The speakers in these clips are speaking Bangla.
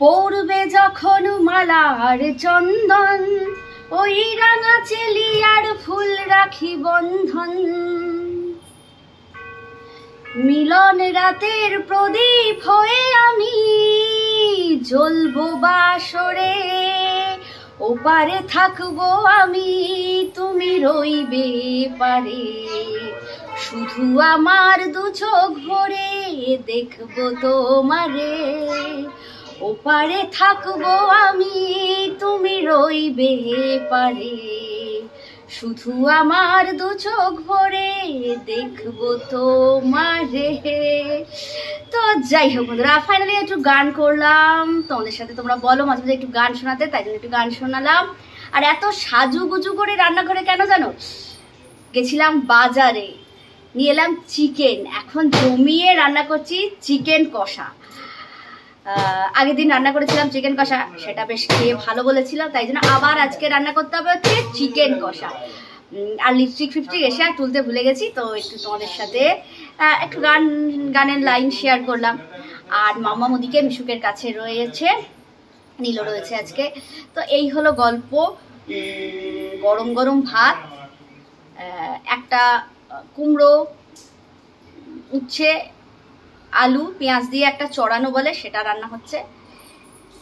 পড়বে যখন মালার চন্দন, ওই রাঙা চেলিয়ার ফুল রাখি বন্ধন। মিলন রাতের প্রদীপ হয়ে আমি জ্বলবো বাসরে, ওপারে থাকবো আমি, তুমি রইবে পারে। শুধু আমার দু চোখ ভরে দেখবো তোমারে, ওপারে থাকবো আমি, তুমি রইবে পারে। শুধু আমার দু চোখ ভরে দেখবো তোমারে। তো যাই হোক বন্ধুরা, ফাইনালি একটু গান করলাম তোমাদের সাথে। তোমরা বলো মাঝে মাঝে একটু গান শোনাতে, তাই জন্য একটু গান শোনালাম। আর এত সাজুগুজু করে রান্নাঘরে কেন জানো? গেছিলাম বাজারে, নিয়ে এলাম চিকেন। এখন জমিয়ে রান্না করছি চিকেন কষা। আগের দিন রান্না করেছিলাম চিকেন কষা, সেটা বেশ খেয়ে ভালো বলেছিলাম, তাই জন্য আবার আজকে রান্না করতে হবে হচ্ছে চিকেন কষা। আর লিপস্টিক ফিপস্টিক এসে আর তুলতে ভুলে গেছি, তো একটু তোমাদের সাথে একটু গানের লাইন শেয়ার করলাম। আর মাম্মা মুদিকে মিশুকের কাছে রয়েছে, নীলও রয়েছে আজকে। তো এই হলো গল্প। গরম গরম ভাত, একটা কুমড়ো, উচ্ছে, আলু পেঁয়াজ দিয়ে একটা চড়ানো বলে, সেটা রান্না হচ্ছে।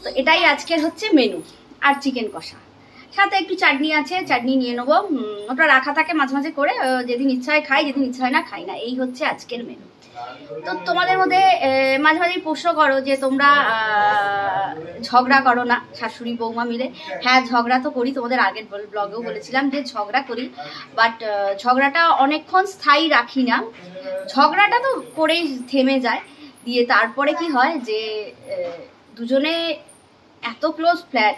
তো এটাই আজকের হচ্ছে মেনু। আর চিকেন কষা, সাথে একটু চাটনি আছে, চাটনি নিয়ে নেবো। ওটা রাখা থাকে মাঝে মাঝে করে, যেদিন ইচ্ছা হয় খাই, যেদিন ইচ্ছা হয় না খাই না। এই হচ্ছে আজকের মেনু। তো তোমাদের মধ্যে মাঝে মাঝে প্রশ্ন করো যে তোমরা ঝগড়া করো না শাশুড়ি বৌমা মিলে। হ্যাঁ, ঝগড়া তো করি, তোমাদের আগের ব্লগেও বলেছিলাম যে ঝগড়া করি, বাট ঝগড়াটা অনেকক্ষণ স্থায়ী রাখি না। ঝগড়াটা তো করেই থেমে যায়, দিয়ে তারপরে কি হয় যে দুজনে এত ক্লোজ ফ্ল্যাট,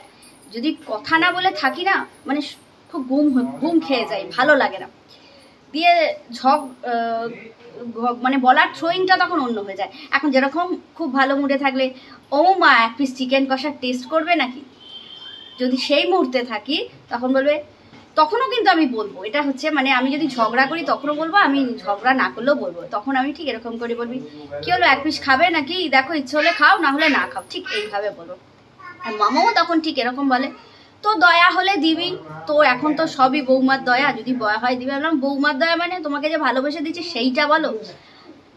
যদি কথা না বলে থাকি না, মানে খুব ঘুম খেয়ে যায়, ভালো লাগে না। দিয়ে মানে বলার থ্রোয়িংটা তখন অন্য হয়ে যায়। এখন যেরকম খুব ভালো মুডে থাকলে, ও মা এক পিস চিকেন কষা টেস্ট করবে নাকি, যদি সেই মুহূর্তে থাকি তখন বলবে, তখনও কিন্তু আমি বলবো। এটা হচ্ছে মানে আমি যদি ঝগড়া করি তখনও বলবো, আমি ঝগড়া না করলেও বলবো। তখন আমি ঠিক এরকম করে বলবি, কি হলো এক পিস খাবে নাকি, দেখো ইচ্ছে হলে খাও, না হলে না খাও, ঠিক এইভাবে বলবো। আর মামাও তখন ঠিক এরকম বলে, তো দয়া হলে দিবি। তো এখন তো সবই বৌমার দয়া, যদি দয়া হয় দিবি। বললাম বৌমার দয়া মানে তোমাকে যে ভালোবেসে দিচ্ছি সেইটা বলো।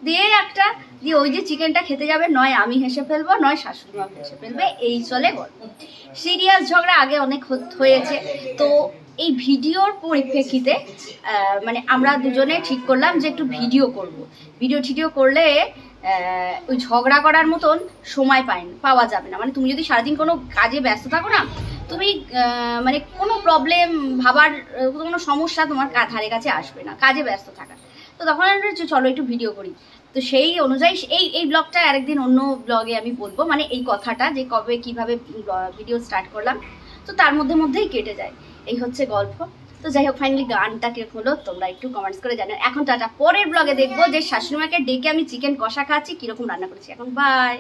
দিয়ে একটা দিয়ে ওই যে চিকেনটা খেতে যাবে, নয় আমি হেসে ফেলবো, নয় শাশুড়ি মা হেসে ফেলবে, এই চলে গল্প। সিরিয়াস ঝগড়া আগে অনেক হয়েছে। তো এই ভিডিওর পরিপ্রেক্ষিতে মানে আমরা দুজনে ঠিক করলাম যে একটু ভিডিও করব। ভিডিও করলে ওই ঝগড়া করার মতন সময় পাওয়া যাবে না। মানে তুমি যদি সারাদিন কোনো কাজে ব্যস্ত থাকো না, তুমি মানে কোনো প্রবলেম ভাবার, কোনো সমস্যা তোমার ধারে কাছে আসবে না কাজে ব্যস্ত থাকা। তো তখন চলো একটু ভিডিও করি। তো সেই অনুযায়ী এই ব্লগটা আরেকদিন অন্য ব্লগে আমি বলবো, মানে এই কথাটা যে কবে কিভাবে ভিডিও স্টার্ট করলাম। তো তার মধ্যেই কেটে যায়, এই হচ্ছে গল্প। তো যাই হোক, ফাইনালি গানটা কিরকম হলো তোমরা একটু কমেন্টস করে জানাও। এখন টাটা, পরের ব্লগে দেখবো যে শাশুড়িমাকে ডেকে আমি চিকেন কষা খাচ্ছি, কিরকম রান্না করেছি। এখন বাই।